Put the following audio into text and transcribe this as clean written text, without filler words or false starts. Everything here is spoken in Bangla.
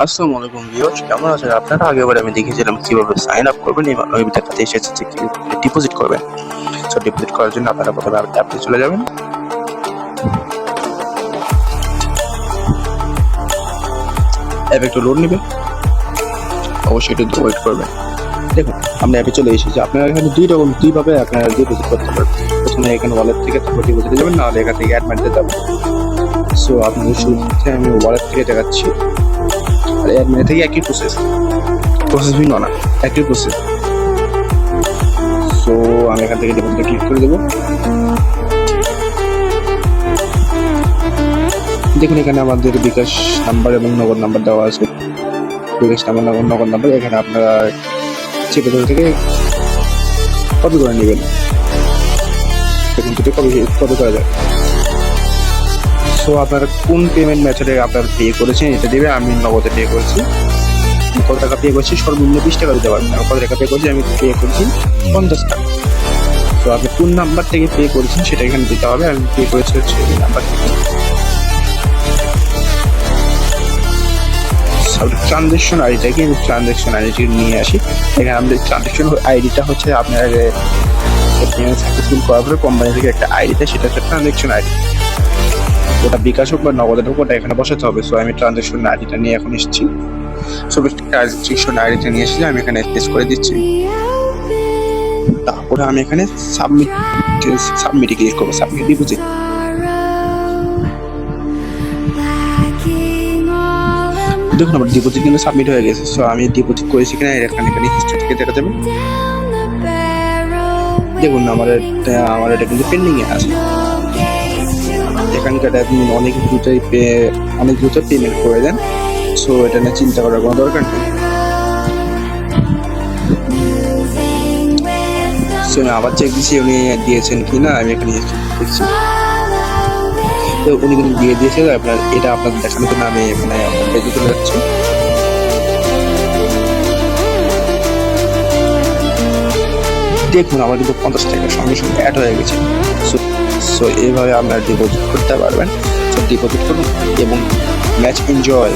আসসালামু আলাইকুম ভিউয়ার্স, কেমন আছেন আপনারা? আগেরবার আমি দেখিয়েছিলাম কিভাবে সাইন আপ করবেন এবং ওই দেখাতে এসেছে যে কিভাবে ডিপোজিট করবেন। সো ডিপোজিট করার জন্য আপনারা প্রথমে অ্যাপে চলে যাবেন। অ্যাপ একটু লোড নেবে, অবশ্যই একটু ওয়েট করবেন। দেখুন আমরা অ্যাপে চলে এসেছি। আপনারা এখানে দুইভাবে আপনারা ডিপোজিট করতে পারবেন। প্রথমে এখানে ওয়ালেট থেকে তারপর ডিপোজিটে যাবেন, নাহলে এখান থেকে অ্যাড মানিতে যাবেন। সো আপনাদের শুরুতে আমি ওয়ালেট থেকে দেখাচ্ছি। আর অ্যাড মানি থেকে একই প্রসেস ভিন্ন না, একই প্রসেস। সো আমি এখান থেকে ডিপোজিটে ক্লিক করে দেবো। দেখুন এখানে আমাদের বিকাশ নাম্বার এবং নগদ নাম্বার দেওয়া আছে। বিকাশ নাম্বার নগদ নাম্বার এখানে আপনারা চেপে ধরে থেকে কপি করে নেবেন। দেখুন দুটো কপি করা যায়। সো আপনারা কোন পেমেন্ট মেথডে আপনারা পে করেছেন এটা দেবে। আমি নগদে পে করেছি। কত টাকা পে করছি? সর্বনিম্ন 20 টাকা দিতে পারবেন। কত টাকা পে করছি? আমি পে করছি 50 টাকা। তো আপনি কোন নাম্বার থেকে পে করেছেন সেটা এখানে দিতে হবে। আমি পে করেছি হচ্ছে এই নাম্বার থেকে। ট্রানজ্যাকশন আইডিটাকে আমি ট্রানজ্যাকশন আইডিটি নিয়ে আসি। এখানে আমাদের ট্রানজ্যাকশন আইডিটা হচ্ছে আপনার পেমেন্ট সাকসেসফুল করার পরে কোম্পানি থেকে একটা আইডি দেয়, সেটা হচ্ছে ট্রানজ্যাকশন আইডি। ওটা বিকাশ হোক বা নগদের হোক, ওটা এখানে বসাতে হবে। সো আমি ট্রানজ্যাকশন আইডিটা নিয়ে এখন এসেছি। সো ট্রানজ্যাকশন আইডিটা নিয়ে এসেছি, আমি এখানে পেস্ট করে দিচ্ছি। তারপরে আমি এখানে সাবমিটে ক্লিক করবো। Submit deposit. দেখুন আমার ডিপোজিট কিন্তু সাবমিট হয়ে গেছে। সো আমি ডিপোজিট করেছি কিনা এখানে হিস্ট্রি থেকে দেখা যাবে। দেখুন আমার এটা কিন্তু পেন্ডিং এ আছে। এখানকার অনেক দ্রুত পেমেন্ট করে দেন। সো এটা নিয়ে চিন্তা করার কোনো দরকার নেই। সো আমি আবার চেক দিচ্ছি উনি দিয়েছেন কিনা। আমি এখানে দেখছি উনি কিন্তু দিয়ে দিয়েছে। এটা আপনাদের দেখানোর জন্য আমি এখানে পেজে চলে যাচ্ছি। দেখুন আমার কিন্তু 50 টাকার সঙ্গে সঙ্গে অ্যাড হয়ে গেছে। সো এইভাবে আপনারা ডিপোজিট করতে পারবেন। সো ডিপোজিট করুন এবং ম্যাচ এনজয়।